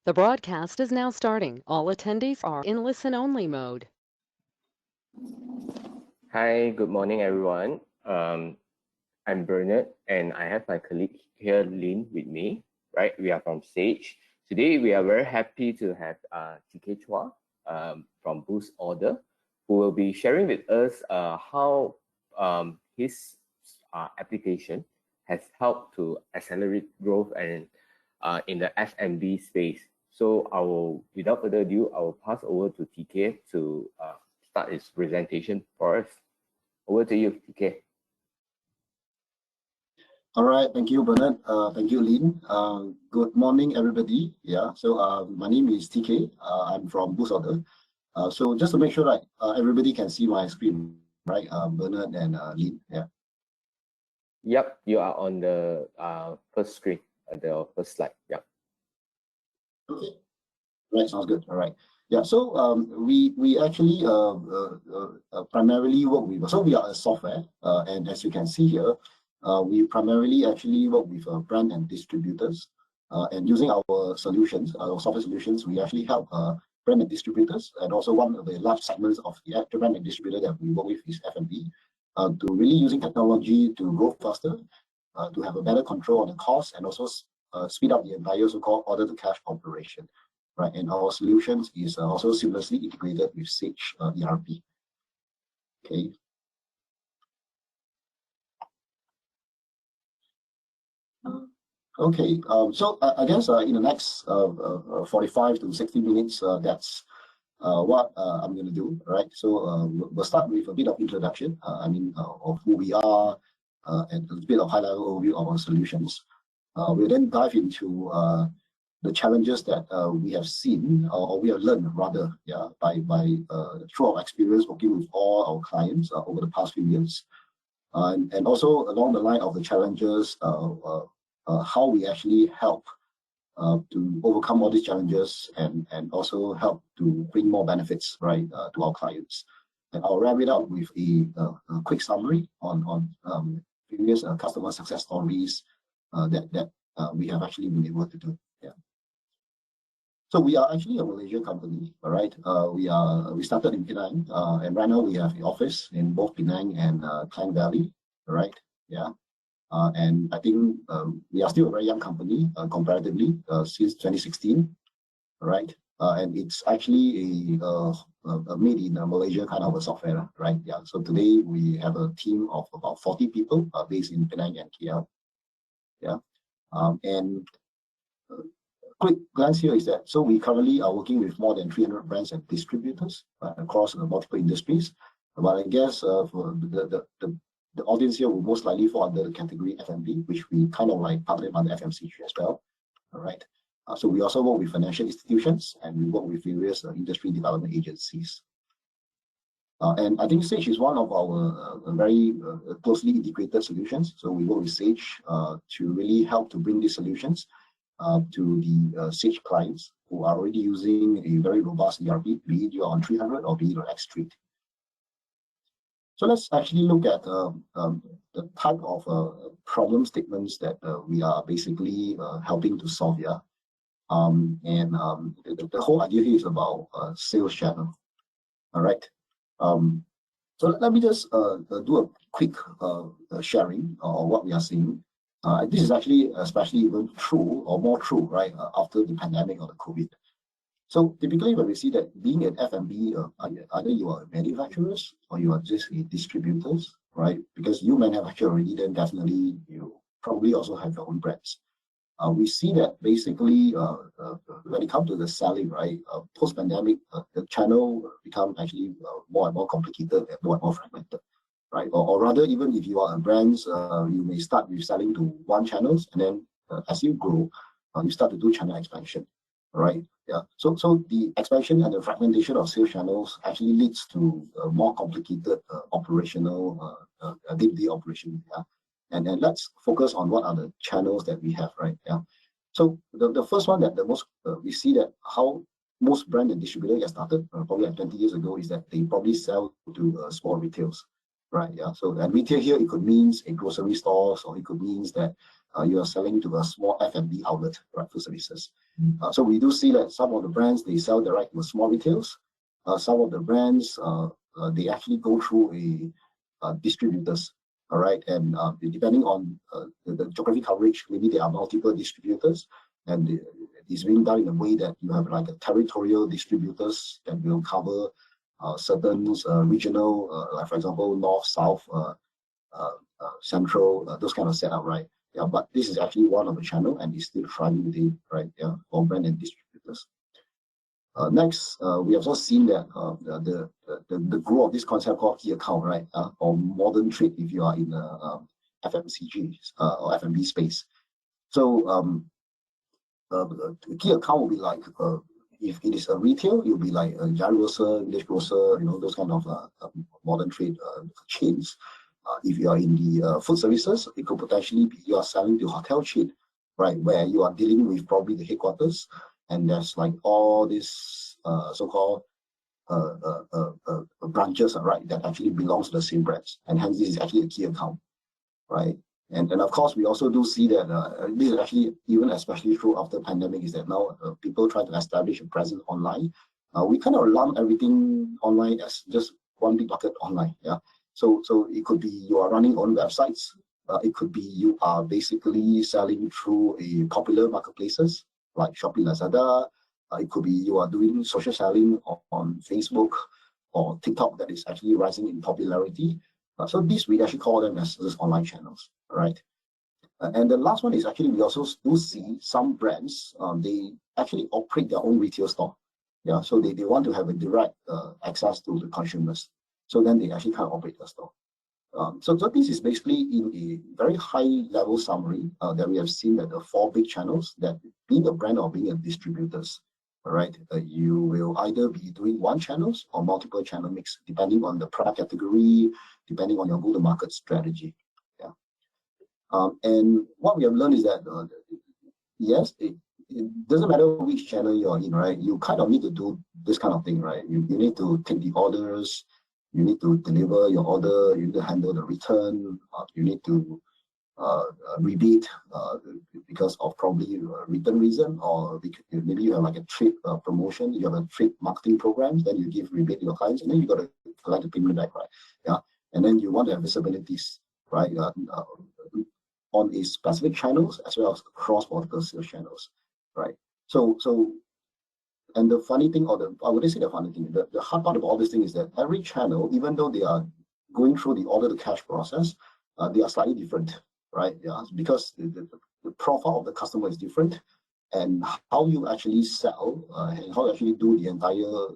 The broadcast is now starting. All attendees are in listen-only mode. Hi, good morning, everyone. I'm Bernard, and I have my colleague here, Lynn, with me. Right, we are from Sage. Today, we are very happy to have TK Chua from Boost Order, who will be sharing with us how his application has helped to accelerate growth and in the F&B space. So without further ado, I will pass over to TK to start his presentation for us. Over to you, TK. All right, thank you, Bernard. Thank you, Lynn. Good morning, everybody. Yeah, so my name is TK. I'm from Boost Order. So just to make sure that everybody can see my screen, right? Bernard and Lynn. Yeah. Yep, you are on the first screen, the first slide. Yep. Okay. Right, sounds good. All right. Yeah, so we actually primarily work with, so we are a software, and as you can see here, we primarily actually work with brand and distributors, and using our solutions, our software solutions, we actually help brand and distributors, and also one of the large segments of the brand and distributor that we work with is F&B, to really using technology to grow faster, to have a better control on the cost, and also speed up the entire so-called order-to-cash operation. Right, and our solutions is also seamlessly integrated with Sage ERP. Okay. Okay. So I guess in the next 45 to 60 minutes, that's what I'm going to do. Right. So we'll start with a bit of introduction. Of who we are, and a bit of high-level overview of our solutions. We'll then dive into the challenges that we have seen or we have learned rather, yeah, by through our experience working with all our clients over the past few years, and also along the line of the challenges, how we actually help to overcome all these challenges and also help to bring more benefits, right, to our clients. And I'll wrap it up with a quick summary on previous customer success stories that we have actually been able to do. Yeah. So we are actually a Malaysian company, all right? We started in Penang, and right now we have an office in both Penang and Klang Valley, all right? Yeah, and I think we are still a very young company comparatively since 2016, all right? And it's actually a made in Malaysia kind of a software, right? Yeah. So today we have a team of about 40 people based in Penang and KL. Yeah, and quick glance here is that, so we currently are working with more than 300 brands and distributors across multiple industries. But I guess for the audience here will most likely fall under the category F&B, which we kind of like partner under FMCG as well. All right. So we also work with financial institutions and we work with various industry development agencies. And I think Sage is one of our very closely integrated solutions. So we work with Sage to really help to bring these solutions to the Sage clients who are already using a very robust ERP, be it you're on 300 or be it on X3. So let's actually look at the type of problem statements that we are basically helping to solve here. The whole idea here is about sales channel. All right. So let me just do a quick sharing of what we are seeing. This is actually especially even true or more true, right, after the pandemic or the COVID. So typically when we see that being an F&B, either you are manufacturers or you are just distributors, right? Because you manufacture already, then definitely you probably also have your own brands. We see that basically when it comes to the selling, right, post-pandemic, the channel become actually more and more complicated and more fragmented. Right, or rather, even if you are a brand, you may start with selling to one channels, and then as you grow, you start to do channel expansion. Right? Yeah. So the expansion and the fragmentation of sales channels actually leads to more complicated operational day-to-day operation. Yeah. And then let's focus on what are the channels that we have. Right? Yeah. So the first one that the most we see that how most brand and distributor get started probably like 20 years ago is that they probably sell to small retails. Right, yeah. So and retail here, it could means a grocery stores, or it could means that you are selling to a small F&B outlet, right, for services. So we do see that some of the brands, they sell direct with small retails. Some of the brands, they actually go through a distributors, all right? And depending on the geography coverage, maybe there are multiple distributors, and it's being done in a way that you have like a territorial distributors that will cover certain regional, like for example, north, south, central, those kind of setup, right? Yeah, but this is actually one of the channel and it's still thriving today, right? Yeah, for brand and distributors. Next, we have also seen that the growth of this concept called key account, right? Or modern trade if you are in the FMCG or F&B space. So key account will be like if it is a retail, it will be like a giant grocer, village grocer, those kind of modern trade chains. If you are in the food services, it could potentially be you are selling to hotel chain, right? Where you are dealing with probably the headquarters, and there's like all these so-called branches, right, that actually belongs to the same brands, and hence this is actually a key account, right? And of course, we also do see that this is actually even especially true after pandemic is that now people try to establish a presence online. We kind of lump everything online as just one big bucket online, yeah. So it could be you are running on websites. It could be you are basically selling through a popular marketplaces like Shopee, Lazada. It could be you are doing social selling on Facebook or TikTok that is actually rising in popularity. So these we actually call them as online channels, right? And the last one is actually we also do see some brands, they actually operate their own retail store. Yeah, so they want to have a direct access to the consumers. So then they actually kind of operate the store. So this is basically in a very high level summary that we have seen that the four big channels that being a brand or being a distributors, all right, you will either be doing one channels or multiple channel mix depending on the product category, depending on your go-to-market strategy. Yeah. And what we have learned is that yes, it doesn't matter which channel you're in, right? You kind of need to do this kind of thing, right? You need to take the orders. You need to deliver your order, you need to handle the return, you need to rebate because of probably a return reason, or maybe you have like a trade promotion, you have a trade marketing programs, then you give rebate to your clients, and then you got to collect the payment back, right? Yeah, and then you want to have visibilities, right, on a specific channels as well as cross-border sales channels, right? So and the funny thing, I wouldn't say the funny thing, the hard part of all this thing is that every channel, even though they are going through the order to cash process, they are slightly different, right? Yeah, because the profile of the customer is different, and how you actually sell and how you actually do the entire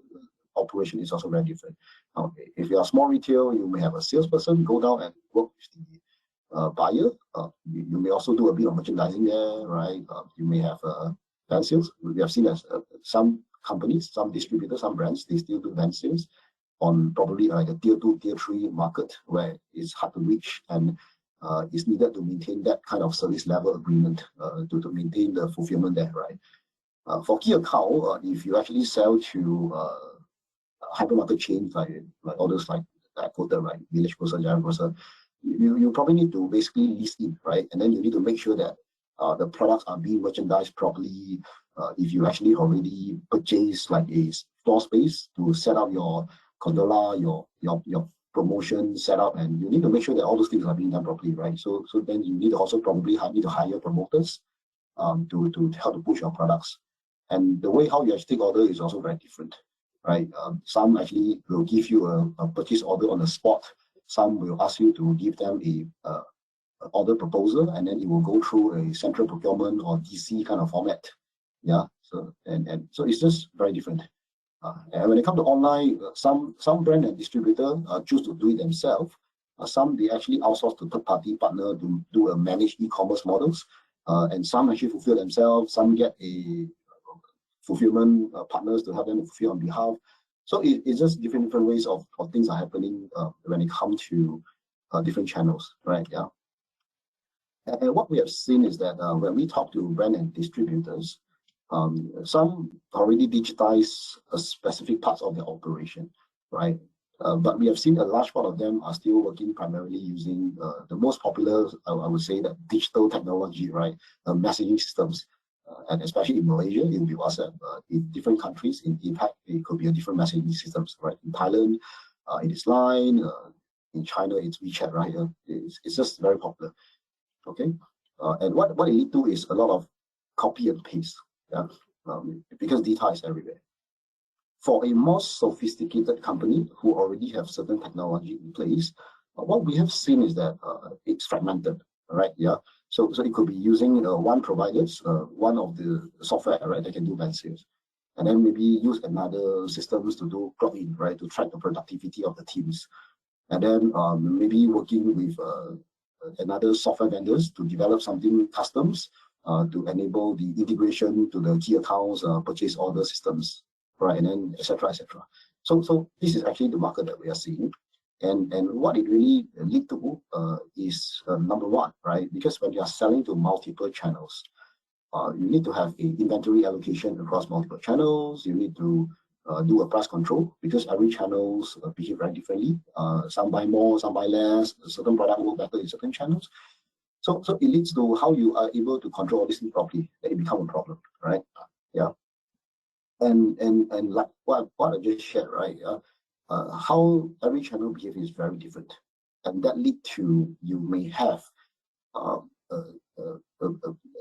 operation is also very different. Okay, if you are small retail, you may have a salesperson go down and work with the buyer. You may also do a bit of merchandising there, right? You may have van sales. We have seen as some companies, some distributors, some brands, they still do van sales on probably like a tier 2, tier 3 market where it's hard to reach and it's needed to maintain that kind of service level agreement to maintain the fulfillment there, right? For key account, if you actually sell to hypermarket chains like others like I quoted, right, village grocer, giant grocer, you probably need to basically list in, right? And then you need to make sure that the products are being merchandised properly. If you actually already purchase like a store space to set up your gondola, your promotion setup, and you need to make sure that all those things are being done properly, right? So then you need to also probably need to hire promoters to help to push your products. And the way how you actually take order is also very different, right? Some actually will give you a purchase order on the spot. Some will ask you to give them a order proposal, and then it will go through a central procurement or DC kind of format. Yeah, so and so it's just very different. And when it comes to online, some brand and distributor choose to do it themselves. Some they actually outsource to third-party partner to do a managed e-commerce models, and some actually fulfill themselves. Some get a fulfillment partners to help them fulfill on behalf. So it's just different ways of things are happening when it comes to different channels, right? Yeah. And what we have seen is that when we talk to brand and distributors, some already digitize a specific parts of their operation, right? But we have seen a large part of them are still working primarily using the most popular, I would say, that digital technology, right? Messaging systems. and especially in Malaysia, it will be WhatsApp. In different countries, in APAC, it could be a different messaging systems, right? In Thailand, it is Line. In China, it's WeChat, right? It's just very popular. Okay, and what it lead to is a lot of copy and paste. Yeah, because data is everywhere. For a more sophisticated company who already have certain technology in place, what we have seen is that it's fragmented, right? Yeah. So it could be using one provider's one of the software, right, that can do bank sales, and then maybe use another systems to do plugin, right, to track the productivity of the teams, and then maybe working with another software vendors to develop something customs to enable the integration to the key accounts, purchase order systems, right, and then etc. etc. So this is actually the market that we are seeing. And what it really lead to is number one, right? Because when you are selling to multiple channels, you need to have a inventory allocation across multiple channels. You need to do a price control because every channels behave very differently. Some buy more, some buy less. A certain product work better in certain channels. So it leads to how you are able to control all this thing properly. That it become a problem, right? Yeah. And like what I just shared, right? How every channel behavior is very different, and that lead to you may have a,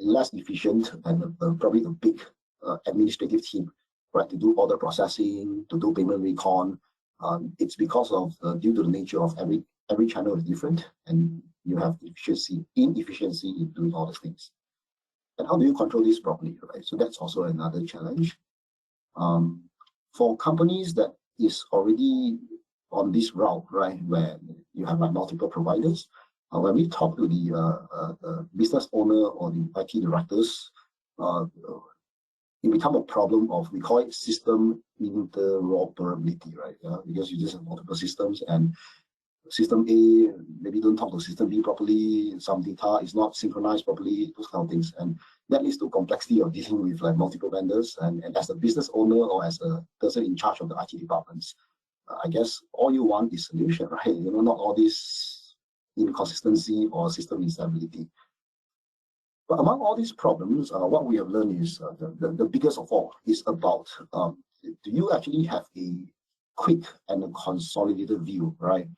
less efficient and probably a big administrative team, right, to do order processing, to do payment recon. It's because of due to the nature of every channel is different, and you have inefficiency in doing all these things. And how do you control this properly, right? So that's also another challenge. For companies that is already on this route, right, where you have like multiple providers, when we talk to the business owner or the IT directors, it become a problem of, we call it system interoperability, right? Because you just have multiple systems, and system A maybe don't talk to system B properly, some data is not synchronized properly, those kind of things. And that leads to complexity of dealing with like multiple vendors. And as a business owner or as a person in charge of the IT departments, I guess all you want is solution, right? Not all this inconsistency or system instability. But among all these problems, what we have learned is the biggest of all is about do you actually have a quick and a consolidated view, right,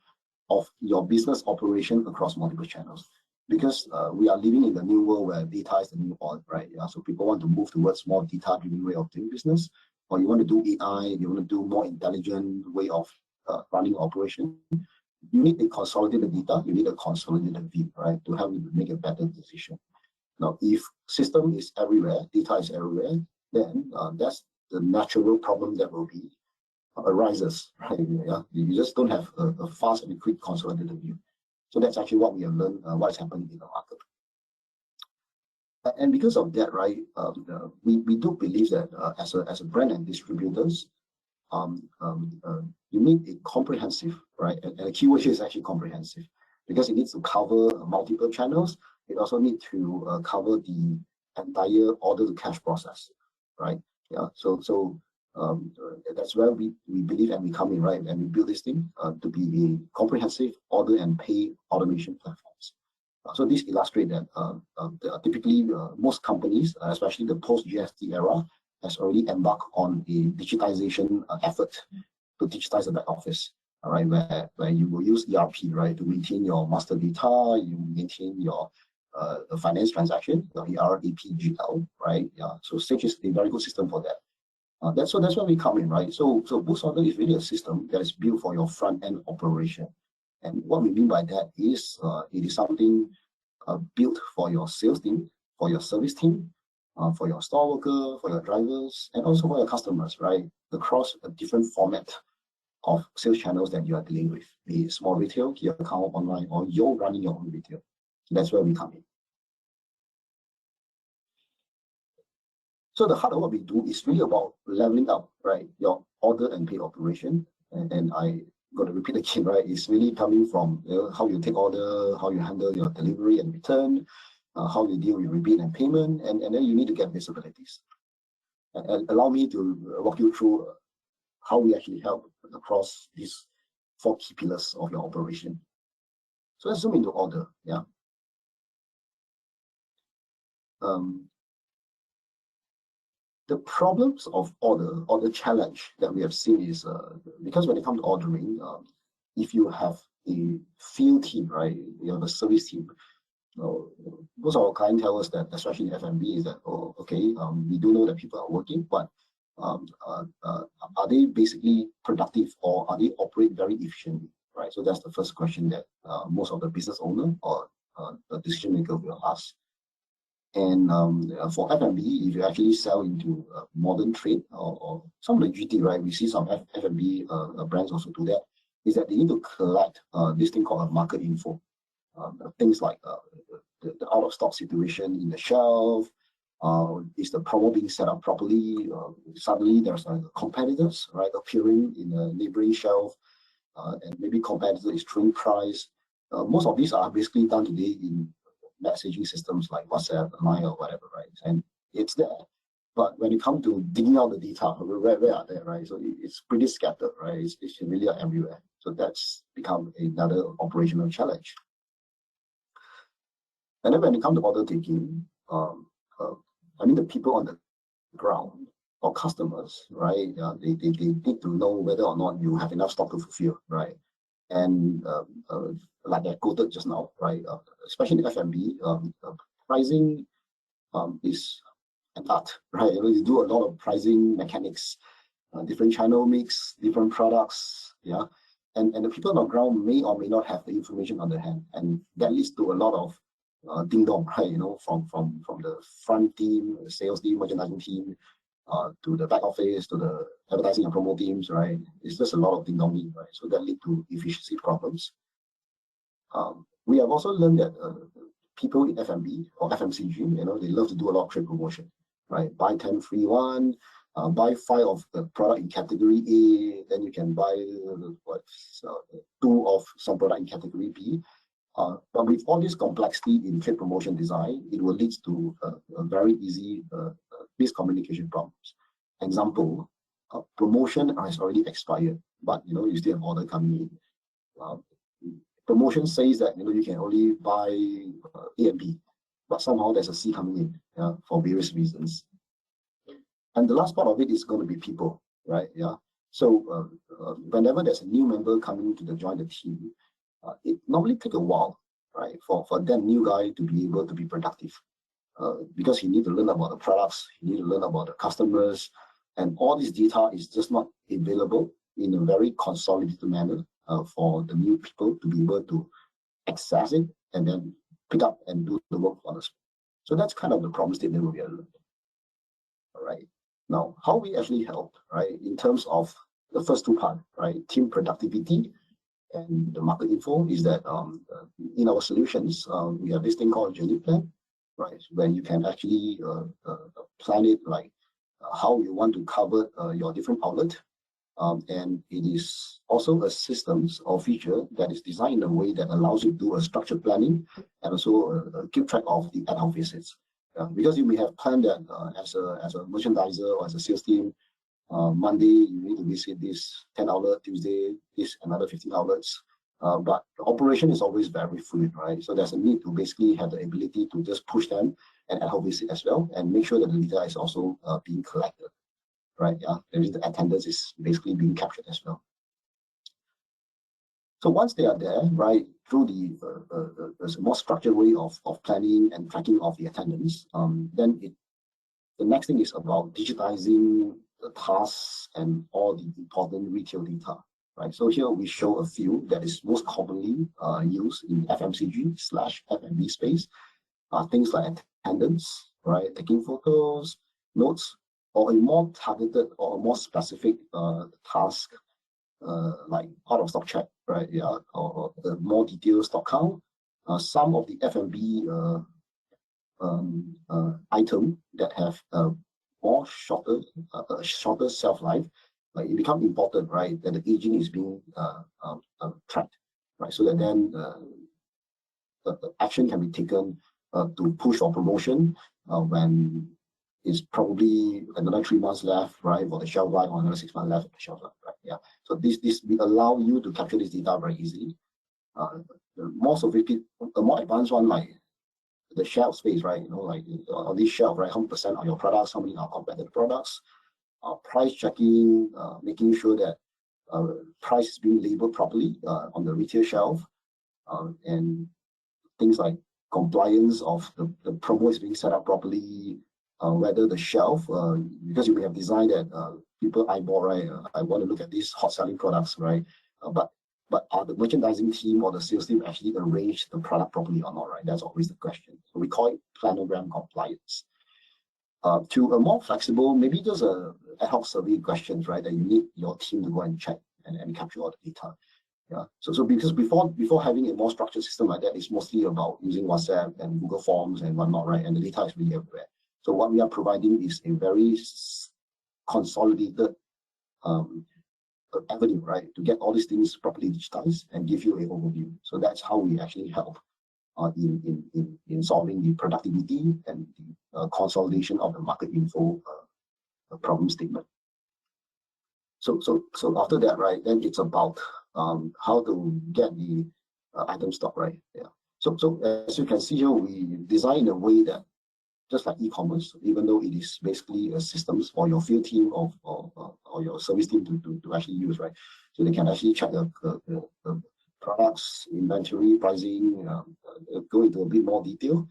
of your business operation across multiple channels? Because we are living in the new world where data is the new oil, right? Yeah, so people want to move towards more data-driven way of doing business, or you want to do AI, you want to do more intelligent way of running operation. You need a consolidated data, you need a consolidated view, right, to help you make a better decision. Now, if system is everywhere, data is everywhere, then that's the natural problem that will be arises, right? Yeah, you just don't have a fast and quick consolidated view. So that's actually what we have learned, what's happening in the market. And because of that, right, we do believe that as a brand and distributors, you need a comprehensive, right? And the keyword here is actually comprehensive, because it needs to cover multiple channels. It also needs to cover the entire order to cash process, right? Yeah. So that's where we believe and we come in, right? And we build this thing to be a comprehensive order and pay automation platforms. So this illustrates that typically most companies, especially the post-GST era, has already embarked on a digitization effort to digitize the back office, all right, where you will use ERP, right, to maintain your master data, you maintain your finance transaction, your ERAPGL, right? Yeah. So Sage is a very good system for that. That's where we come in, right? So Boost Order is really a system that is built for your front end operation. And what we mean by that is it is something built for your sales team, for your service team, for your store worker, for your drivers, and also for your customers, right? Across a different format of sales channels that you are dealing with, be it small retail, key account, online, or you're running your own retail. So that's where we come in. So the heart of what we do is really about leveling up, right, your order and pay operation. And I got to repeat again, right? It's really coming from how you take order, how you handle your delivery and return, how you deal with rebate and payment, and then you need to get visibilities. And allow me to walk you through how we actually help across these 4 key pillars of your operation. So let's zoom into order. Yeah. The problems of order or the challenge that we have seen is because when it comes to ordering, if you have a field team, right, you have a service team. Most of our clients tell us that, especially in F&B, is that, oh, okay, we do know that people are working, but are they basically productive, or are they operate very efficiently, right? So that's the first question that most of the business owner or the decision maker will ask. And for F&B, if you actually sell into modern trade or some of the GT, right, we see some F&B brands also do that, is that they need to collect this thing called a market info. Things like the out of stock situation in the shelf, is the promo being set up properly? Suddenly there's competitors, right, appearing in a neighboring shelf, and maybe competitor is throwing price. Most of these are basically done today in messaging systems like WhatsApp, Line, or whatever, right? And it's there. But when it comes to digging out the data, where are they, right? So it's pretty scattered, right? It's really everywhere. So that's become another operational challenge. And then when it comes to order taking, I mean, the people on the ground or customers, right? They need to know whether or not you have enough stock to fulfill, right? And like I quoted just now, right? Especially in F&B, pricing is an art, right? You do a lot of pricing mechanics, different channel mix, different products, yeah. And the people on the ground may or may not have the information on their hand, and that leads to a lot of ding dong, right? From the front team, the sales team, merchandising team, to the back office, to the advertising and promo teams, right? It's just a lot of ding dong, right? So that lead to efficiency problems. We have also learned that people in F&B or FMCG, they love to do a lot of trade promotion, right? Buy 10, free 1, buy 5 of the product in category A, then you can buy 2 of some product in category B. But with all this complexity in trade promotion design, it will lead to a very easy miscommunication problems. Example, promotion has already expired, but you still have order coming in. Promotion says that you can only buy A and B, but somehow there's a C coming in for various reasons. And the last part of it is going to be people, right? Yeah. So whenever there's a new member coming to join the team, it normally takes a while, right, for that new guy to be able to be productive, because he need to learn about the products, he need to learn about the customers, and all this data is just not available in a very consolidated manner for the new people to be able to access it and then pick up and do the work for us. So that's kind of the problem statement we are looking at. All right. Now, how we actually help, right, in terms of the first two parts, right, team productivity and the market info, is that in our solutions, we have this thing called journey plan, right, where you can actually plan it like how you want to cover your different outlet. And it is also a systems or feature that is designed in a way that allows you to do a structured planning and also keep track of the ad hoc visits. Because you may have planned that as a merchandiser or as a sales team, Monday you need to visit this 10 outlet, Tuesday this another 15 outlets. But the operation is always very fluid, right? So there's a need to basically have the ability to just push them and ad hoc visit as well, and make sure that the data is also being collected, right? Yeah, the attendance is basically being captured as well. So once they are there, right, through the more structured way of planning and tracking of the attendance, then the next thing is about digitizing the tasks and all the important retail data, right? So here we show a few that is most commonly used in FMCG/F&B space. Things like attendance, right, taking photos, notes, or a more targeted or a more specific task, like out of stock check, right? Yeah, or the more detailed stock count. Some of the F&B item that have more shorter shelf life, like it becomes important, right, that the aging is being tracked, right? So that then the action can be taken to push for promotion when it's probably another 3 months left, right, for the shelf life, or another 6 months left for the shelf life, right? Yeah. So this will allow you to capture this data very easily. The more sophisticated, the more advanced one, like the shelf space, right? Like on this shelf, right? How many percent of your products, how many are competitive products, price checking, making sure that price is being labeled properly on the retail shelf, and things like compliance of the promo is being set up properly, whether the shelf, because you may have designed that people eyeball, right? I want to look at these hot selling products, right? But are the merchandising team or the sales team actually arrange the product properly or not, right? That's always the question. So we call it planogram compliance. To a more flexible, maybe just a ad hoc survey questions, right? That you need your team to go and check and capture all the data. Yeah. So because before having a more structured system like that, it's mostly about using WhatsApp and Google Forms and whatnot, right? And the data is really everywhere. So what we are providing is a very consolidated avenue, right, to get all these things properly digitized and give you an overview. So that's how we actually help in solving the productivity and the consolidation of the market info problem statement. So after that, right, then it's about how to get the item stock, right? Yeah. So as you can see here, we design in a way that just like e-commerce, even though it is basically a systems for your field team or your service team to actually use, right? So they can actually check the products, inventory, pricing, go into a bit more detail,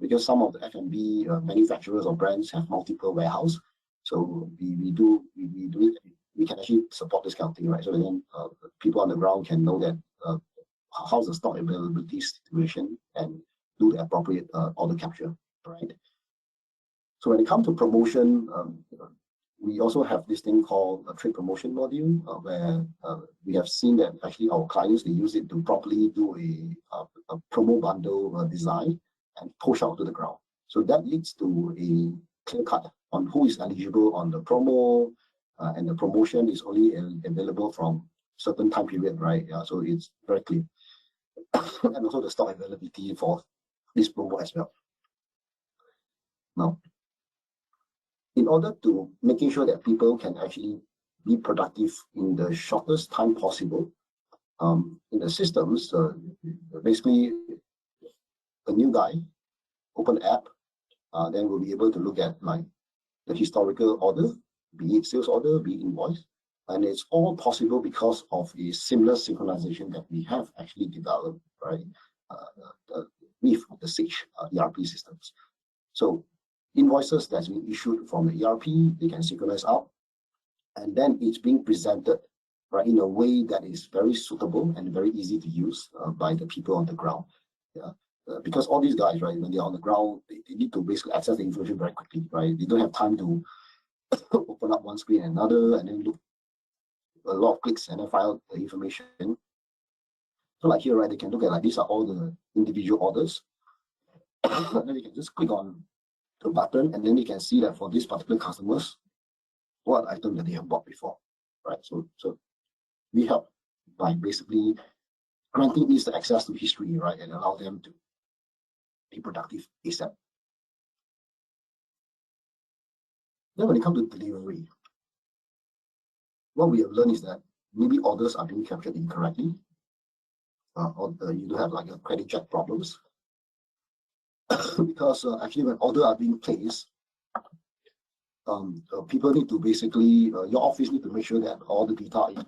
because some of the F&B manufacturers or brands have multiple warehouse. So we do it. We can actually support this kind of thing, right? So then people on the ground can know that how's the stock availability situation and do the appropriate order capture, right? So when it comes to promotion, we also have this thing called a trade promotion module, where we have seen that actually our clients, they use it to properly do a promo bundle design and push out to the ground. So that leads to a clear cut on who is eligible on the promo, and the promotion is only available from certain time period, right? Yeah, so it's very clear. And also the stock availability for this promo as well. Now, in order to making sure that people can actually be productive in the shortest time possible, in the systems, basically a new guy, open app, then we'll be able to look at like the historical order, be it sales order, be it invoice. And it's all possible because of a seamless synchronization that we have actually developed, right, with the Sage ERP systems. So invoices that's been issued from the ERP, they can synchronize out, and then it's being presented, right, in a way that is very suitable and very easy to use by the people on the ground. Yeah. Because all these guys, right, when they're on the ground, they need to basically access the information very quickly, right? They don't have time to open up one screen and another and then look a lot of clicks and then file the information. So like here, right, they can look at like these are all the individual orders. And then you can just click on the button and then you can see that for these particular customers, what item that they have bought before, right? So we help by basically granting these the access to history, right, and allow them to be productive ASAP. Then when it comes to delivery, what we have learned is that maybe orders are being captured incorrectly, or you do have like a credit check problems. Because actually when orders are being placed, people need to basically, your office need to make sure that all the data is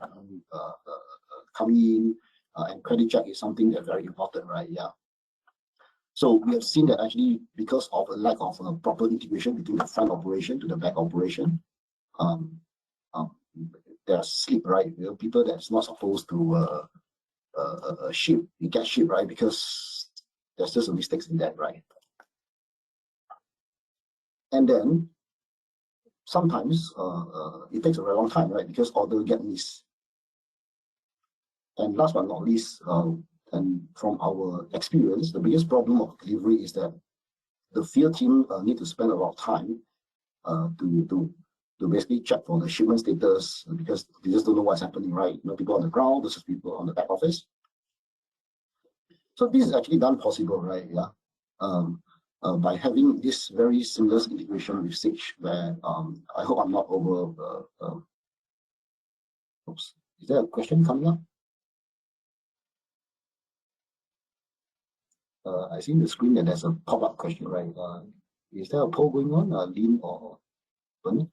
coming in, and credit check is something that's very important, right? Yeah. So we have seen that actually because of a lack of proper integration between the front operation to the back operation, there's slip, right? You know, people that's not supposed to ship, it gets shipped, right? Because there's just some mistakes in that, right? And then sometimes it takes a very long time, right? Because order get missed. And last but not least, and from our experience, the biggest problem of delivery is that the field team need to spend a lot of time to basically check for the shipment status, because they just don't know what's happening, right? You know, people on the ground versus people on the back office. So this is actually done possible, right? Yeah. By having this very seamless integration with Sage, where I hope I'm not over. Oops, is there a question coming up? I see in the screen that there's a pop-up question, right? Is there a poll going on, Lynn or Bernie?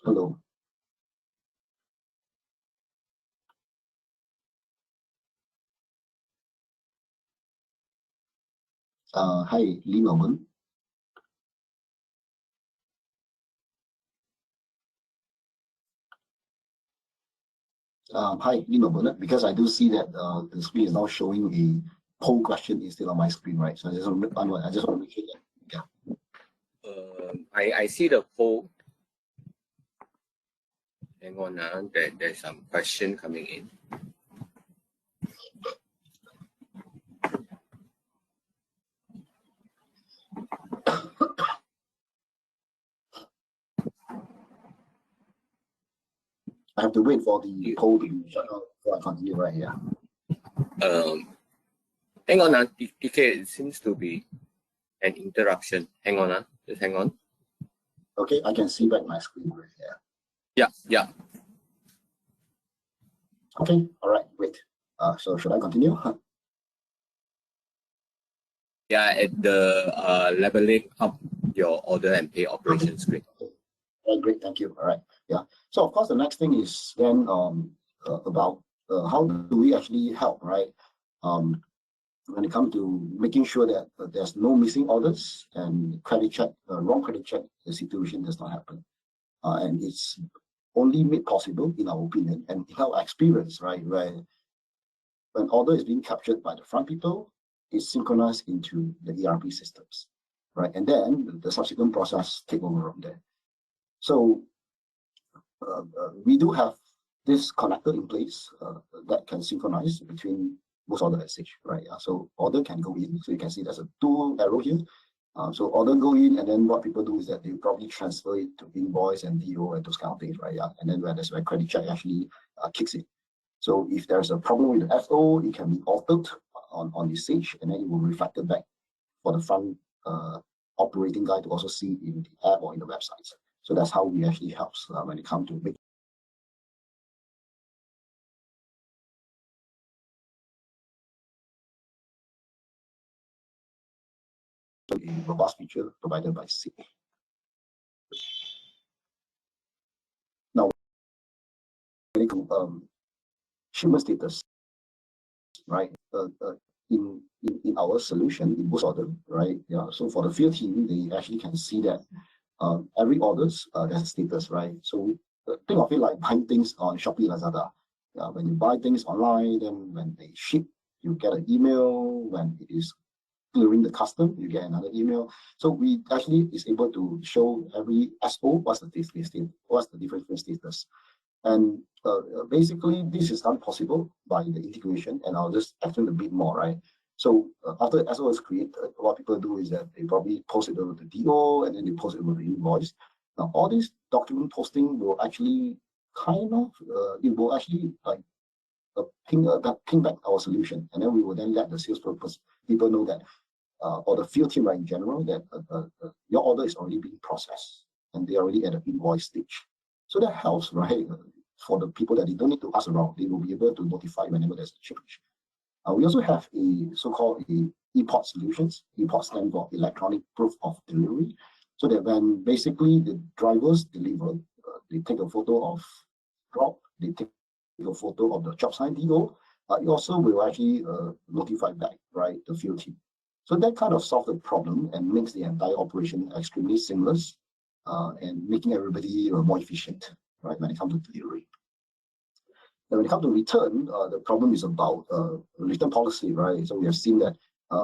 Hello. Hi, Lynn or Bernie? Hi, Lynn or Bernard, because I do see that the screen is now showing a poll question instead of my screen, right? So I just want to make sure that, yeah. I see the poll. Hang on, there's some question coming in. I have to wait for the poll to be shut down before I continue, right? Yeah. Hang on, DK, it seems to be an interruption. Hang on, just hang on. Okay, I can see back my screen right here. Yeah. Okay, all right, great. So should I continue? Yeah, at the leveling up your order and pay operation screen. Great, thank you. All right, yeah. So of course, the next thing is then about how do we actually help, right? When it comes to making sure that there's no missing orders and credit check, wrong credit check, the situation does not happen. And it's only made possible, in our opinion, and in our experience, right, where when order is being captured by the front people, it's synchronized into the ERP systems, right? And then the subsequent process take over from there. So we do have this connector in place that can synchronize between both order and stage, right? So order can go in. So you can see there's a two arrow here. So order go in, and then what people do is that they probably transfer it to invoice and DO and those kind of things, right? Yeah, and then that's where credit check actually kicks in. So if there's a problem with the FO, it can be altered on the stage, and then it will reflect it back for the front operating guy to also see in the app or in the websites. So that's how we actually helps when it comes to make a robust feature provided by SIG. Now, when it comes to shipment status, right? In our solution in both order, right? Yeah. So for the field team, they actually can see that every orders there's a status, right? So think of it like buying things on Shopee, Lazada. When you buy things online, then when they ship, you get an email. When it is clearing the custom, you get another email. So we actually is able to show every SO what's the different status. And basically, this is done possible by the integration, and I'll just explain a bit more, right? So after SO is created, what people do is that they probably post it over the DO, and then they post it over the invoice. Now, all this document posting will actually it will actually like ping back our solution, and then we will then let the sales purpose people know that, or the field team, right, in general, that your order is already being processed, and they're already at the invoice stage. So that helps, right, for the people that they don't need to ask around. They will be able to notify whenever there's a change. We also have a so-called EPOD solutions. EPOD stands for electronic proof of delivery. So that when basically the drivers deliver, they take a photo of drop, they take a photo of the job site DO, it also will actually notify back, right, the field team. So that kind of solves the problem and makes the entire operation extremely seamless and making everybody more efficient, right, when it comes to delivery. And when it comes to return, the problem is about return policy, right? So we have seen that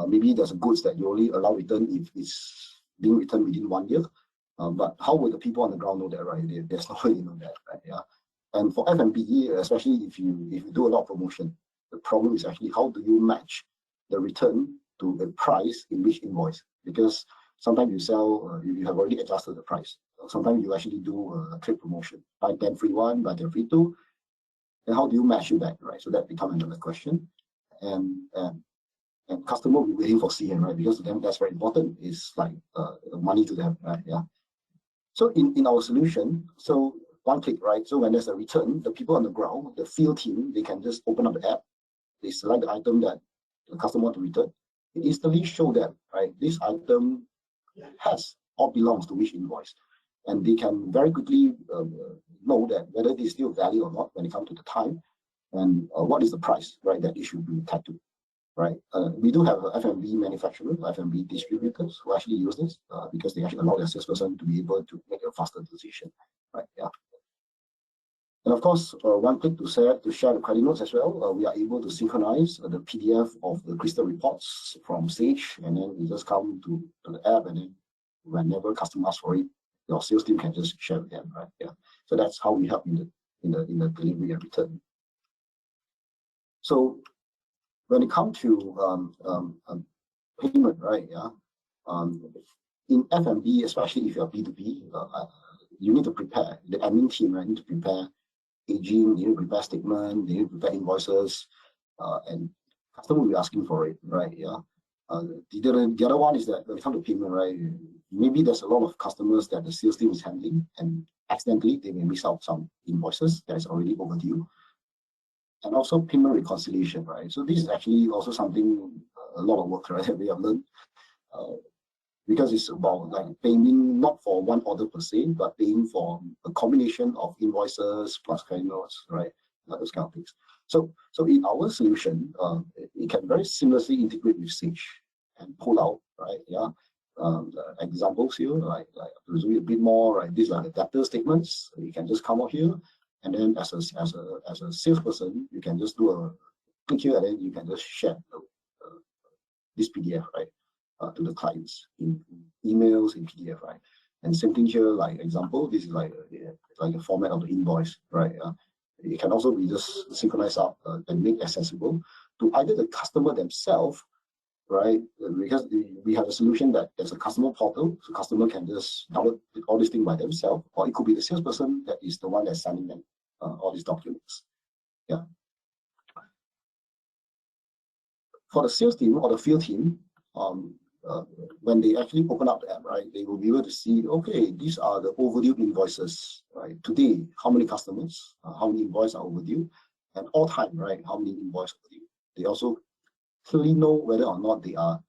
maybe there's goods that you only allow return if it's being returned within 1 year. But how would the people on the ground know that, right? There's no way you know that, right? Yeah. And for F&B, especially if you do a lot of promotion, the problem is actually how do you match the return to a price in which invoice? Because sometimes you sell, you have already adjusted the price. Sometimes you actually do a trade promotion, buy 10 free 1, buy 10 free 2. And how do you match it back, right? So that becomes another question. And customer will be waiting for CN, right? Because to them that's very important. It's like money to them, right? Yeah. So in our solution, so one click, right? So when there's a return, the people on the ground, the field team, they can just open up the app, they select the item that the customer want to return. It instantly show that, right, this item has or belongs to which invoice. And they can very quickly know that whether it is still valid or not when it comes to the time, and what is the price, right, that it should be tagged to, right? We do have F&B manufacturers, F&B distributors who actually use this because they actually allow their salesperson to be able to make a faster decision, right? Yeah. And of course, one click to share the credit notes as well. We are able to synchronize the PDF of the crystal reports from Sage, and then we just come to the app, and then whenever customer asks for it, your sales team can just share with them, right? Yeah. So that's how we help in the delivery and return. So when it comes to payment, right? Yeah. In F&B, especially if you're B2B, you need to prepare the admin team, right? Need to prepare aging, they need to prepare statement, they need to prepare invoices, and customer will be asking for it, right? Yeah. The other one is that when it comes to payment, right? Maybe there's a lot of customers that the sales team is handling, and accidentally they may miss out some invoices that is already overdue. And also payment reconciliation, right? So this is actually also something, a lot of work, right, that we have learned. Because it's about like paying not for one order per se, but paying for a combination of invoices plus credit notes, right? Those kind of things. So in our solution, it can very seamlessly integrate with Sage and pull out, right? Yeah. The examples here, like to zoom a bit more, right? These are the debtor statements. You can just come out here, and then as a salesperson, you can just do a click here, and then you can just share this PDF, right? To the clients in emails, in PDF, right? And same thing here, like example, this is like a format of the invoice, right? It can also be just synchronized up and made accessible to either the customer themselves, right? Because we have a solution that there's a customer portal, so customer can just download all these things by themselves, or it could be the salesperson that is the one that's sending them all these documents. Yeah. For the sales team or the field team, when they actually open up the app, right, they will be able to see, okay, these are the overdue invoices, right? Today, how many customers, how many invoices are overdue, and all time, right, how many invoices overdue. They also clearly know whether or not they are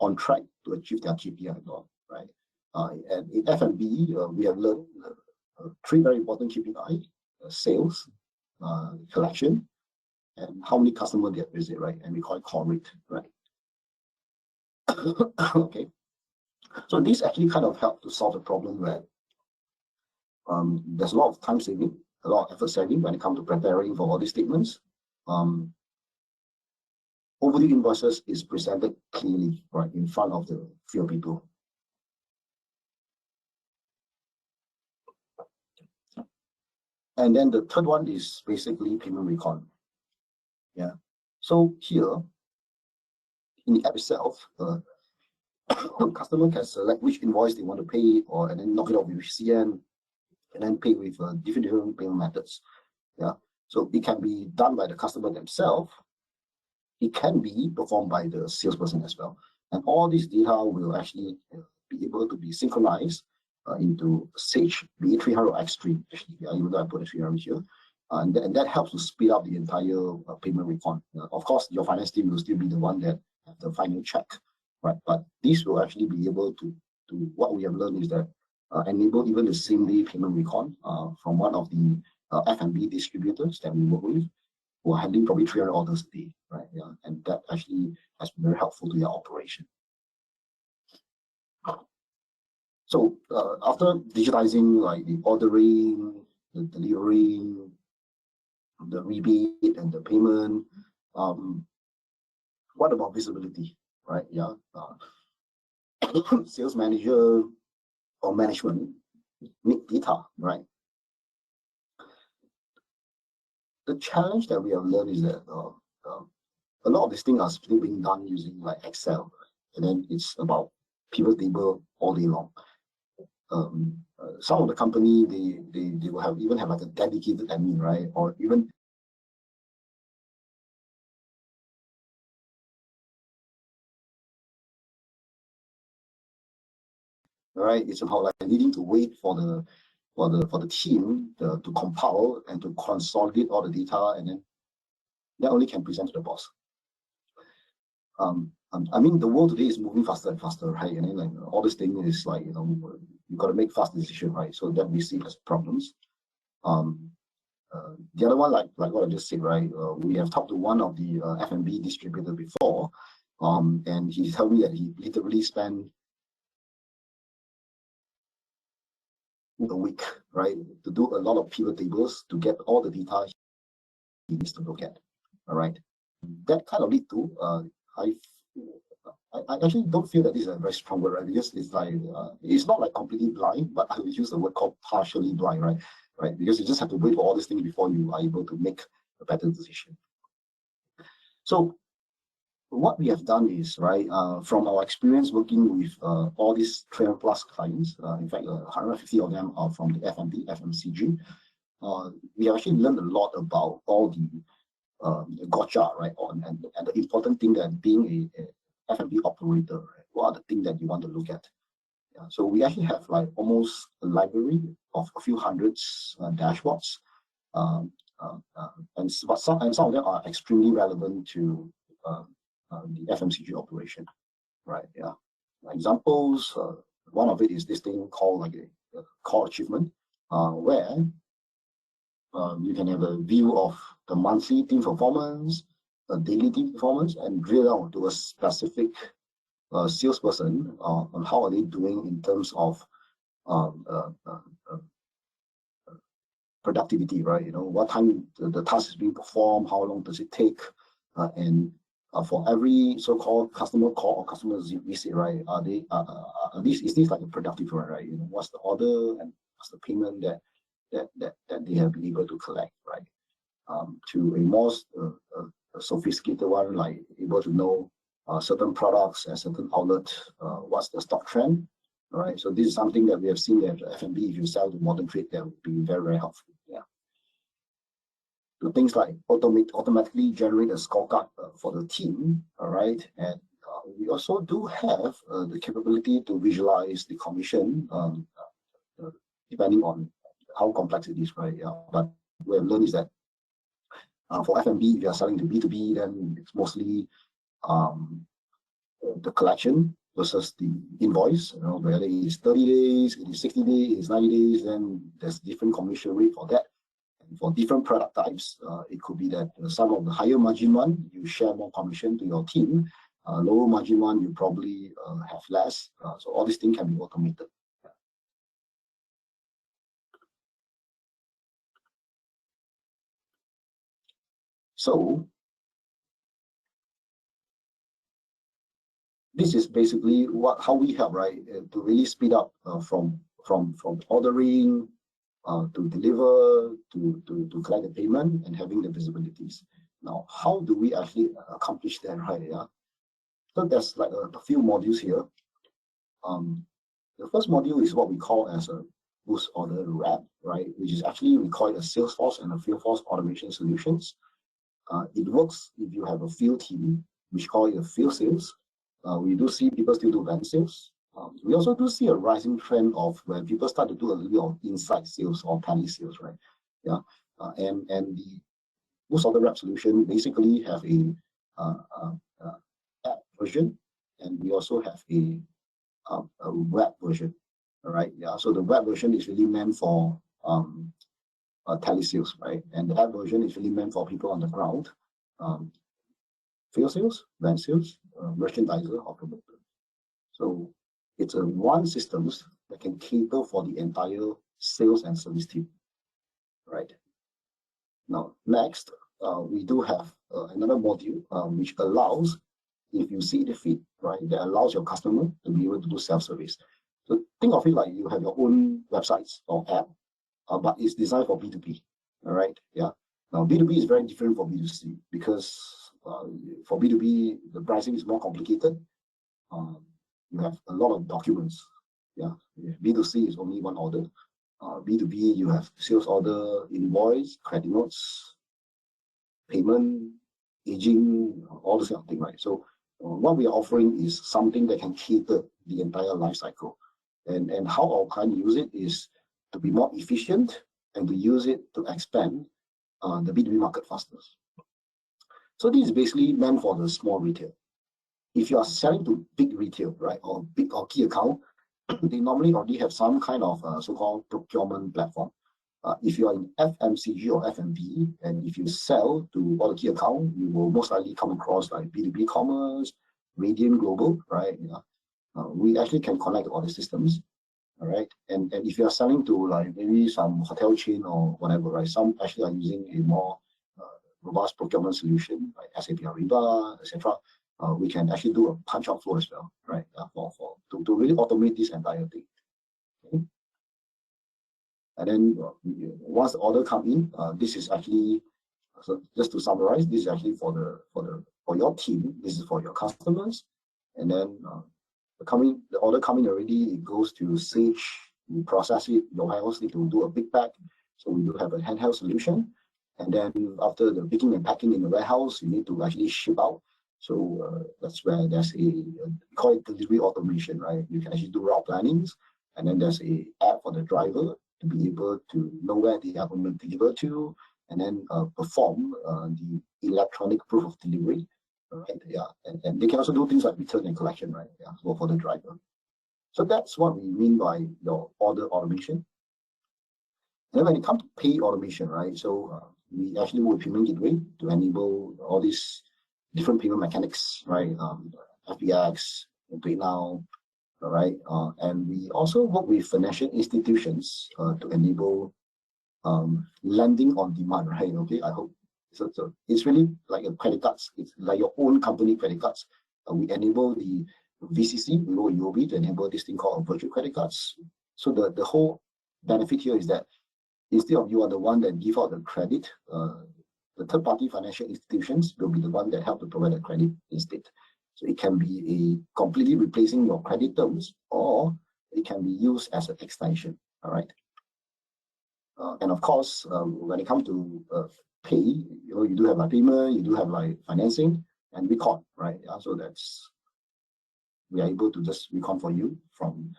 on track to achieve their KPI or not, right? And in F&B, we have learned three very important KPI: sales, collection, and how many customers they visit, right? And we call it call rate, right? Okay. So this actually kind of helped to solve the problem where there's a lot of time saving, a lot of effort saving when it comes to preparing for all these statements. Overdue invoices is presented clearly, right, in front of the field people. And then the third one is basically payment recon. Yeah. So here in the app itself, customer can select which invoice they want to pay, and then knock it off with CN, and then pay with different payment methods. Yeah. So it can be done by the customer themselves. It can be performed by the salesperson as well. And all this data will actually be able to be synchronized into Sage BA300 or X3, actually, even though I put a 300 here. And that helps to speed up the entire payment recon. Of course, your finance team will still be the one that have the final check, right? But this will actually be able to what we have learned is that enable even the same day payment recon from one of the F&B distributors that we work with, who are handling probably 300 orders a day, right? Yeah, and that actually has been very helpful to your operation. So after digitizing like the ordering, the delivering, the rebate, and the payment, what about visibility, right? Yeah, sales manager or management need data, right? The challenge that we have learned is that a lot of these things are still being done using like Excel, right? And then it's about pivot table all day long. Some of the company they will have even have like a dedicated admin, right? Or even right, it's about like needing to wait for the the team to compile and to consolidate all the data, and then that only can present to the boss. I mean, the world today is moving faster and faster, right? And then like all this thing is like, you know, you got to make fast decision, right? So that we see as problems. The other one, like what I just said, right? We have talked to one of the F&B distributor before, and he told me that he literally spent a week, right, to do a lot of pivot tables to get all the data he needs to look at. All right, that kind of lead to I actually don't feel that this is a very strong word, right? Because it's like it's not like completely blind, but I would use the word called partially blind, right? Right, because you just have to wait for all these things before you are able to make a better decision. So what we have done is, right, from our experience working with all these 300 plus clients, in fact, 150 of them are from the F&B, FMCG. We actually learned a lot about all the gotcha, right, and the important thing that being a F&B operator, right, what are the things that you want to look at? Yeah, so we actually have like almost a library of a few hundreds dashboards, and some of them are extremely relevant to the FMCG operation, right? Yeah. Examples. One of it is this thing called like a core achievement, where you can have a view of the monthly team performance, a daily team performance, and drill down to a specific salesperson on how are they doing in terms of productivity, right? You know, what time the task is being performed, how long does it take, and for every so-called customer call or customer visit, right? Are they is this like a productive one, right? You know, what's the order and what's the payment that they have been able to collect, right? To a more sophisticated one, like able to know certain products at certain outlet, what's the stock trend, all right? So this is something that we have seen at F&B. If you sell to modern trade, that would be very, very helpful. Yeah. So things like automatically generate a scorecard for the team, all right? And we also do have the capability to visualize the commission, depending on how complex it is, right? Yeah. But what I've learned is that for F&B, if you are selling to B2B, then it's mostly the collection versus the invoice. You know, whether it's 30 days, it is 60 days, it is 90 days, then there's different commission rate for that. And for different product types, it could be that some of the higher margin one, you share more commission to your team. Lower margin one, you probably have less. So all these things can be automated. So this is basically how we help, right, to really speed up from ordering to deliver to collect the payment and having the visibilities. Now, how do we actually accomplish that, right? Yeah. So there's like a few modules here. The first module is what we call as a boost order wrap, right? Which is actually we call it a Salesforce and a Fieldforce automation solutions. It works if you have a field team, which call it a field sales. We do see people still do van sales. We also do see a rising trend of where people start to do a little bit of inside sales or tele sales, right? Yeah, and the boost order wrap solution basically have a app version, and we also have a web version. All right, yeah. So the web version is really meant for telesales, right? And the app version is really meant for people on the ground, field sales, van sales, merchandiser, or promoter. So it's a one system that can cater for the entire sales and service team, right? Now, next, we do have another module which allows, if you see the feed, right, that allows your customer to be able to do self-service. So think of it like you have your own websites or app, but it's designed for B2B, all right? Yeah. Now, B2B is very different from B2C because for B2B, the pricing is more complicated. You have a lot of documents. Yeah. B2C is only one order. B2B, you have sales order, invoice, credit notes, payment, aging, all this kind of thing, right? So what we are offering is something that can cater the entire life cycle. And how our client use it is to be more efficient and to use it to expand the B2B market faster. So this is basically meant for the small retail. If you are selling to big retail, right, or big or key account, they normally already have some kind of so-called procurement platform. If you are in FMCG or F&B, and if you sell to all the key account, you will most likely come across like B2B commerce, Radiant Global, right? We actually can connect all the systems, all right? And if you are selling to like maybe some hotel chain or whatever, right? Some actually are using a more robust procurement solution like SAP Ariba, etc. We can actually do a punch-out flow as well, right? To really automate this entire thing. Okay? And then once the order come in, this is actually, so just to summarize, this is actually for your team. This is for your customers, and then the order coming already, it goes to Sage. We process it. Your warehouse need to do a big pack, so we do have a handheld solution. And then after the picking and packing in the warehouse, you need to actually ship out. So that's where there's we call it delivery automation, right? You can actually do route plannings, and then there's a app for the driver to be able to know where they are going to deliver to, and then perform the electronic proof of delivery, right? Yeah, and they can also do things like return and collection, right? Yeah, for the driver. So that's what we mean by your order automation. And then when it comes to pay automation, right? So we actually work with payment gateway to enable all these different payment mechanics, right? FBX, Pay Now, all right? And we also work with financial institutions to enable lending on demand, right? Okay, I hope so. It's really like a credit cards. It's like your own company credit cards. We enable the VCC, we work with UOB to enable this thing called virtual credit cards. So the whole benefit here is that instead of you are the one that give out the credit, the third-party financial institutions will be the one that help to provide the credit instead. So it can be a completely replacing your credit terms, or it can be used as an extension. All right. And of course, when it comes to pay, you do have like payment, you do have like financing and recon, right? Yeah, so we are able to just recon for you from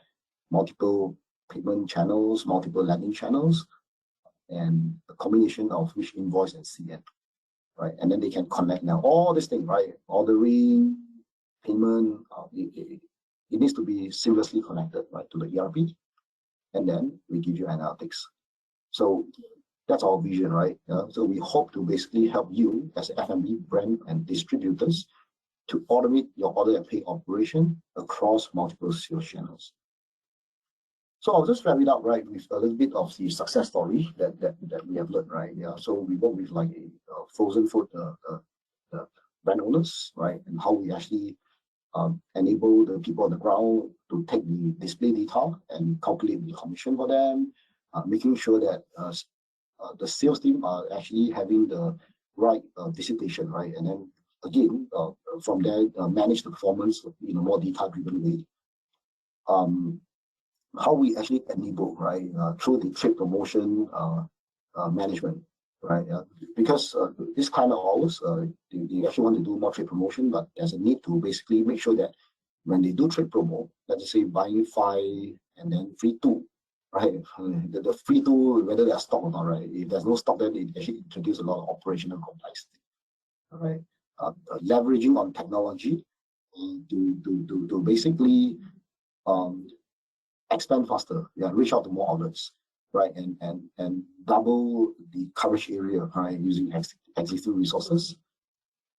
multiple payment channels, multiple lending channels, and a combination of which invoice and CN, right? And then they can connect now all this thing, right? Ordering, payment, it needs to be seamlessly connected, right, to the ERP, and then we give you analytics. So that's our vision, right? So we hope to basically help you as F&B brand and distributors to automate your order and pay operation across multiple sales channels. So I'll just wrap it up, right, with a little bit of the success story that we have learned, right? Yeah. So we work with like a frozen food brand owners, right, and how we actually enable the people on the ground to take the display data and calculate the commission for them, making sure that the sales team are actually having the right visitation, right, and then again from there manage the performance in a more data-driven way. How we actually enable, right, through the trade promotion management, right? Because this kind of hours, they actually want to do more trade promotion, but there's a need to basically make sure that when they do trade promo, let's say buying 5 and then free 2, right? The free 2, whether there's stock or not, right? If there's no stock, then it actually introduces a lot of operational complexity, right? Leveraging on technology to basically expand faster, yeah, reach out to more outlets, right, and double the coverage area, right, using existing resources.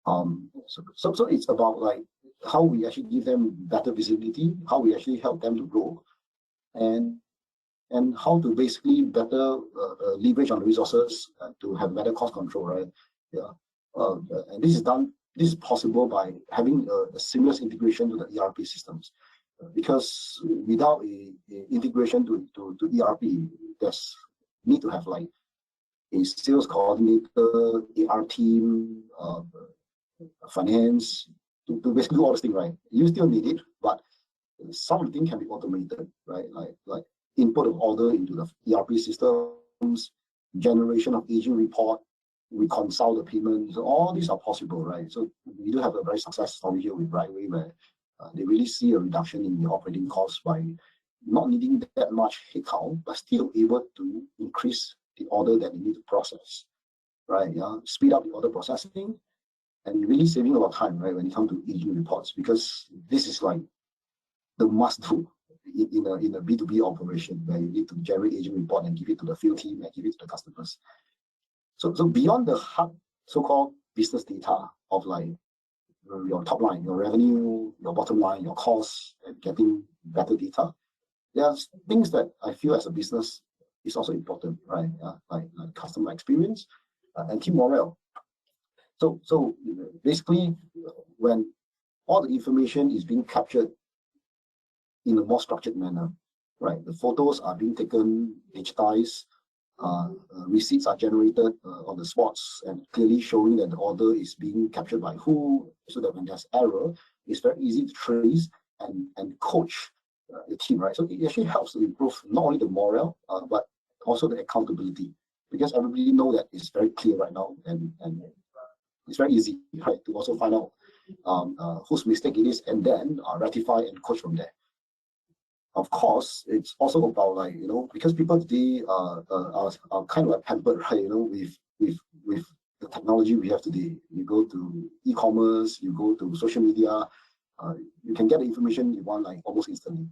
So it's about like how we actually give them better visibility, how we actually help them to grow, and how to basically better leverage on the resources to have better cost control, right? Yeah, and this is possible by having a seamless integration to the ERP systems. Because without a integration to ERP, there's need to have like a sales coordinator, AR team, finance to basically do all this thing, right? You still need it, but some of the things can be automated, right? Like input of order into the ERP systems, generation of aging report, reconcile the payments. So all these are possible, right? So we do have a very success story here with Brightway where they really see a reduction in the operating costs by not needing that much headcount, but still able to increase the order that they need to process, right? Yeah, speed up the order processing and really saving a lot of time, right, when it comes to aging reports, because this is like the must-do in a B2B operation where you need to generate aging report and give it to the field team and give it to the customers. So beyond the hard so-called business data of like your top line, your revenue, your bottom line, your costs, and getting better data, there are things that I feel as a business is also important, right? Like customer experience and team morale. So basically, when all the information is being captured in a more structured manner, right? The photos are being taken, digitized, receipts are generated on the spots and clearly showing that the order is being captured by who, so that when there's error, it's very easy to trace and coach the team, right? So it actually helps to improve not only the morale, but also the accountability, because everybody know that it's very clear right now, and it's very easy, right, to also find out whose mistake it is and then rectify and coach from there. Of course, it's also about like, because people today are kind of like pampered, right? With the technology we have today. You go to e-commerce, you go to social media, you can get the information you want like almost instantly.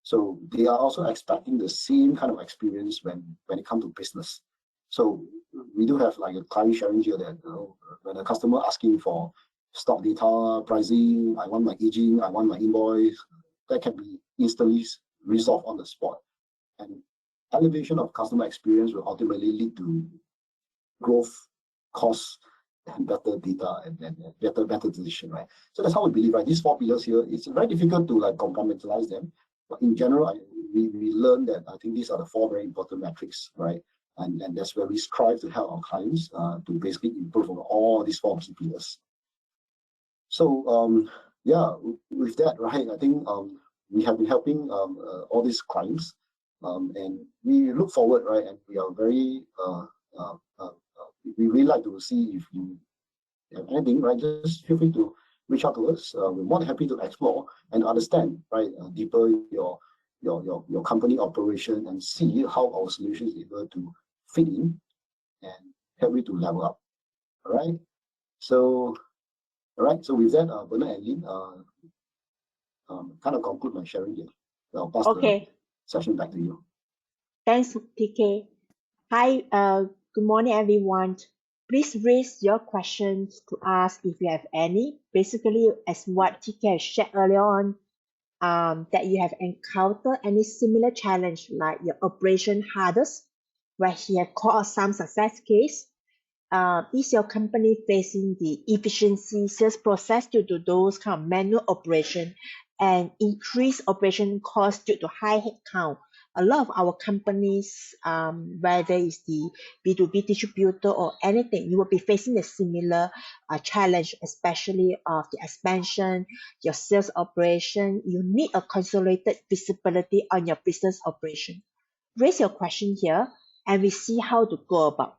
So they are also expecting the same kind of experience when it comes to business. So we do have like a client sharing here that when a customer asking for stock data, pricing, I want my aging, I want my invoice, that can be instantly resolved on the spot. And elevation of customer experience will ultimately lead to growth, cost, and better data and better decision, right? So that's how we believe, right? These four pillars here, it's very difficult to like compartmentalize them. But in general, we learned that I think these are the four very important metrics, right? And that's where we strive to help our clients to basically improve on all these four key pillars. So yeah, with that, right, I think we have been helping all these clients, and we look forward, right, and we are very we really like to see if you have anything, right, just feel free to reach out to us. We're more than happy to explore and understand, right, deeper your company operation and see how our solution is able to fit in and help you to level up. All right. So with that, Bernard and Lynn, kind of conclude my sharing here. I'll pass the session back to you. Thanks, TK. Hi, good morning, everyone. Please raise your questions to us if you have any. Basically, as what TK has shared earlier on, that you have encountered any similar challenge like your operation hardest, where he have called some success case. Is your company facing the efficiency sales process due to those kind of manual operation and increased operation costs due to high headcount? A lot of our companies, whether it's the B2B distributor or anything, you will be facing a similar challenge, especially of the expansion, your sales operation. You need a consolidated visibility on your business operation. Raise your question here and we see how to go about.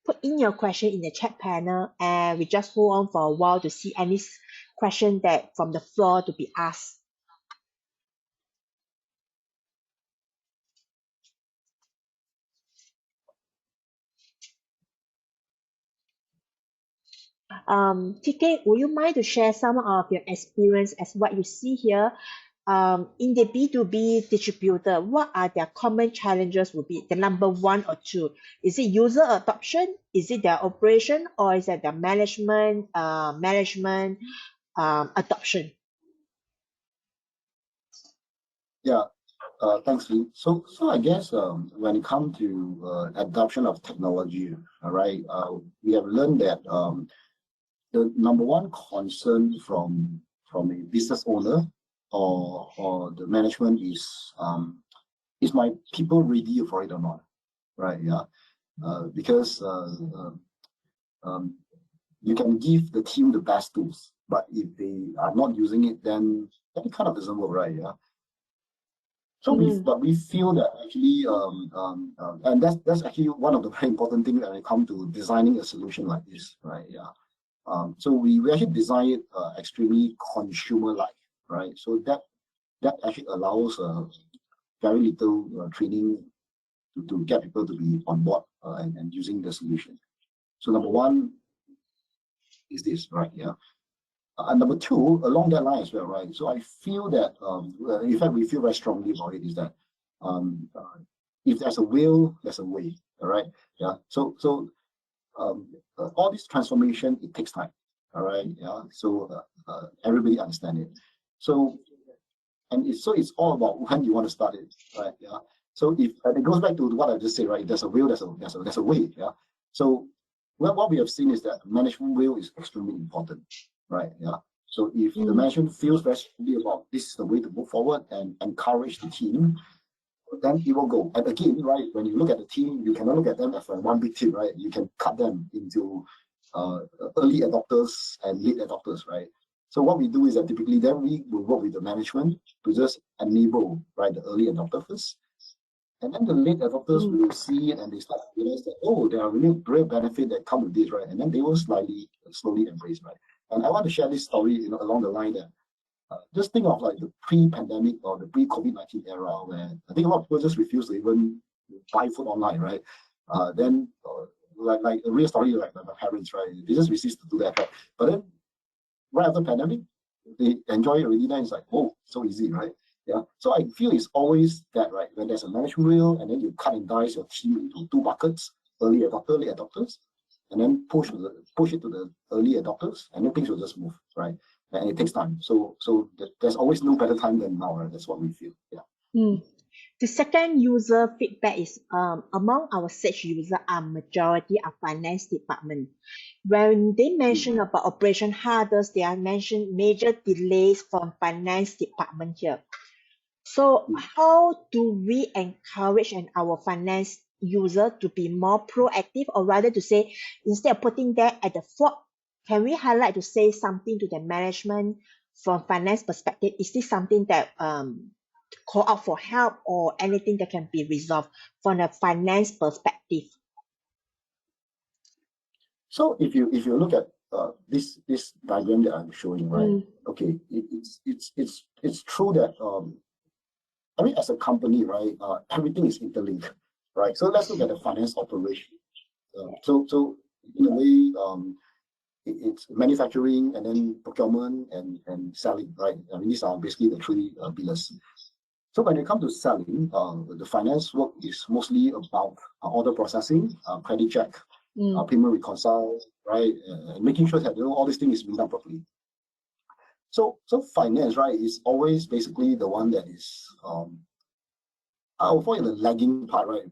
Put in your question in the chat panel and we just hold on for a while to see any question that from the floor to be asked. TK, would you mind to share some of your experience as what you see here? In the B2B distributor, what are their common challenges would be the number one or two? Is it user adoption? Is it their operation? Or is it their management adoption? Yeah, thanks, Lee. So I guess when it comes to adoption of technology, all right, we have learned that the number one concern from a business owner or the management is my people ready for it or not, right? Yeah, because you can give the team the best tools, but if they are not using it, then that kind of doesn't work, right? Yeah. So we feel that actually, and that's actually one of the very important things when it comes to designing a solution like this, right? Yeah. So we actually design it extremely consumer-like, right? So that actually allows very little training to get people to be on board and using the solution. So number one is this, right? Yeah. And number two, along that line as well, right? So I feel that, in fact, we feel very strongly about it is that if there's a will, there's a way, all right? Yeah. So all this transformation, it takes time, all right? Yeah. So everybody understand it. So it's all about when you want to start it, right? Yeah. So if and it goes back to what I just said, right? If there's a will, there's a way, yeah. So what we have seen is that management will is extremely important, right? Yeah. So if the management feels very strongly about this is the way to move forward and encourage the team, then it will go. And again, right, when you look at the team, you cannot look at them as one big team, right? You can cut them into early adopters and late adopters, right? So what we do is that typically then we will work with the management to just enable, right, the early adopter first. And then the late adopters will see it and they start to realize that, oh, there are really great benefits that come with this, right? And then they will slowly embrace, right? And I want to share this story, along the line that just think of like the pre-pandemic or the pre-COVID-19 era where I think a lot of people just refuse to even buy food online, right? Then like a real story like my parents, right? They just resist to do that, right? But then right after pandemic, they enjoy it already. Then it's like, oh, so easy, right? Yeah. So I feel it's always that, right? When there's a management wheel and then you cut and dice your team into two buckets, early adopter, late adopters, and then push it to the early adopters, and then things will just move, right? And it takes time. So there's always no better time than now, right? That's what we feel. Yeah. The second user feedback is among our Sage user are majority are finance department. When they mention about operation hurdles, they are mentioned major delays from finance department here. So how do we encourage our finance user to be more proactive, or rather to say, instead of putting that at the fault, can we highlight to say something to the management from finance perspective? Is this something that call out for help or anything that can be resolved from a finance perspective? So if you look at this diagram that I'm showing, right? Okay, it's true that I mean, as a company, right, everything is interlinked, right? So let's look at the finance operation. So in a way, it's manufacturing and then procurement and selling, right? I mean, these are basically the three pillars. So when it comes to selling, the finance work is mostly about order processing, credit check, payment reconcile, right? Making sure that all these things is being done properly. So finance, right, is always basically the one that is I'll call it the lagging part, right?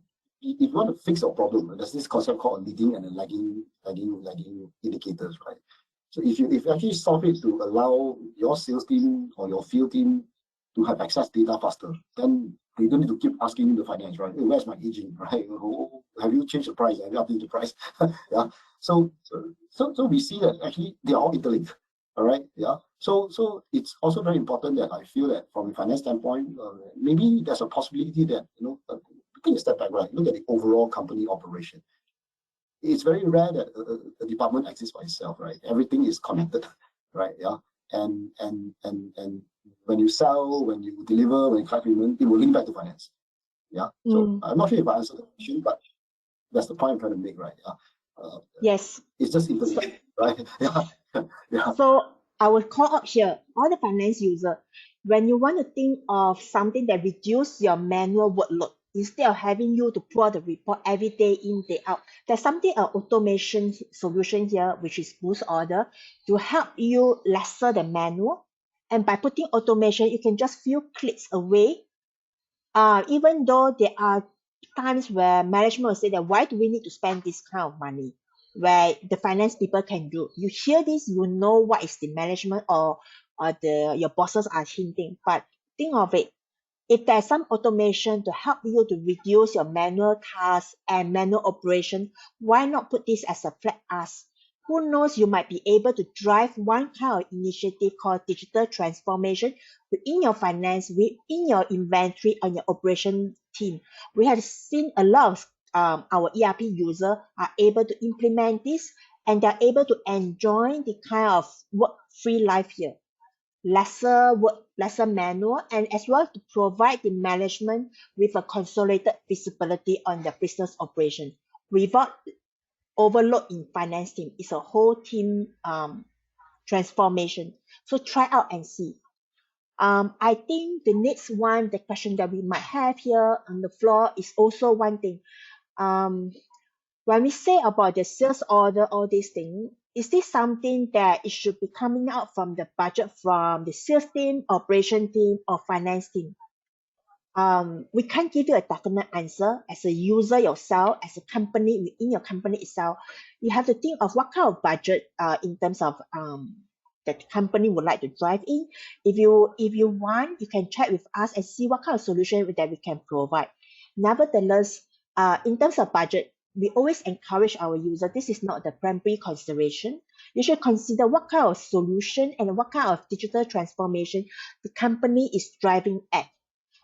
If you want to fix your problem, there's this concept called a leading and a lagging indicators, right? So if you actually solve it to allow your sales team or your field team to have access data faster, then they don't need to keep asking the finance, right? Hey, where's my aging, right? Have you changed the price? Have you updated the price? Yeah. So we see that actually they are all interlinked. All right. Yeah. So it's also very important that I feel that from a finance standpoint, maybe there's a possibility that take a step back, right? Look at the overall company operation. It's very rare that a department exists by itself, right? Everything is connected, right? Yeah. And when you sell, when you deliver, when you collect payment, it will link back to finance. Yeah. So I'm not sure if I answered the question, but that's the point I'm trying to make, right? Yes. It's just interlinked, right? Yeah. Yeah. So I will call out here all the finance user. When you want to think of something that reduce your manual workload, instead of having you to pull out the report every day in, day out, there's something automation solution here, which is boost order to help you lesser the manual. And by putting automation, you can just few clicks away. Even though there are times where management will say that why do we need to spend this kind of money? Where the finance people can do. You hear this, you know what is the management or your bosses are hinting. But think of it. If there's some automation to help you to reduce your manual tasks and manual operation, why not put this as a flat ask? Who knows, you might be able to drive one kind of initiative called digital transformation within your finance, within your inventory, and your operation team. We have seen a lot of our ERP user are able to implement this and they're able to enjoy the kind of work-free life here. lesser work, lesser manual, and as well to provide the management with a consolidated visibility on the business operation without overload in finance team. It's a whole team transformation. So try out and see. I think the next one, the question that we might have here on the floor is also one thing. When we say about the sales order, all these things, is this something that it should be coming out from the budget from the sales team, operation team, or finance team? We can't give you a definite answer as a user yourself, as a company within your company itself. You have to think of what kind of budget in terms of that the company would like to drive in. If you want, you can chat with us and see what kind of solution that we can provide. Nevertheless, in terms of budget, we always encourage our user. This is not the primary consideration. You should consider what kind of solution and what kind of digital transformation the company is driving at.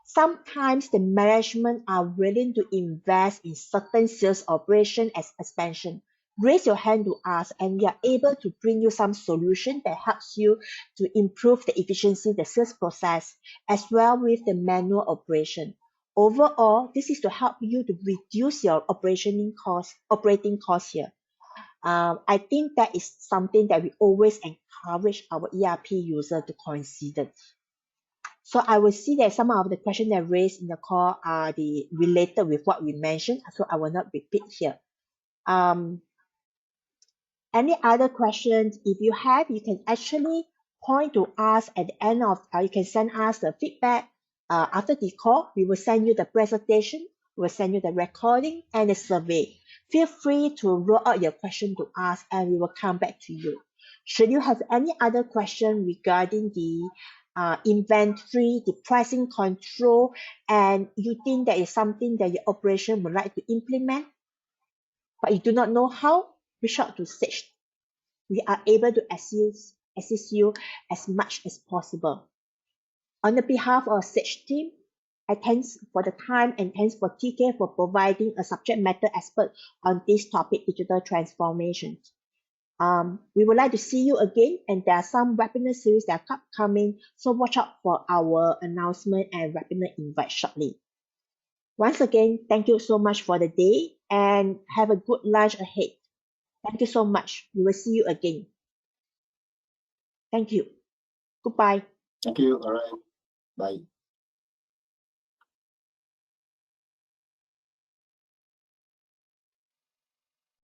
Sometimes the management are willing to invest in certain sales operation as expansion. Raise your hand to us and we are able to bring you some solution that helps you to improve the efficiency, the sales process, as well with the manual operation. Overall, this is to help you to reduce your operating costs here. I think that is something that we always encourage our ERP user to consider. So I will see that some of the questions that raised in the call are the related with what we mentioned, so I will not repeat here. Any other questions? If you have, you can actually point to us at the end of, you can send us the feedback. After the call, we will send you the presentation, we'll send you the recording and the survey. Feel free to roll out your question to us and we will come back to you. Should you have any other question regarding the inventory, the pricing control, and you think that is something that your operation would like to implement, but you do not know how, reach out to Sage. We are able to assist you as much as possible. On the behalf of Sage team, I thanks for the time and thanks for TK for providing a subject matter expert on this topic, digital transformation. We would like to see you again, and there are some webinar series that are upcoming, so watch out for our announcement and webinar invite shortly. Once again, thank you so much for the day and have a good lunch ahead. Thank you so much. We will see you again. Thank you. Goodbye. Thank you. All right. Bye.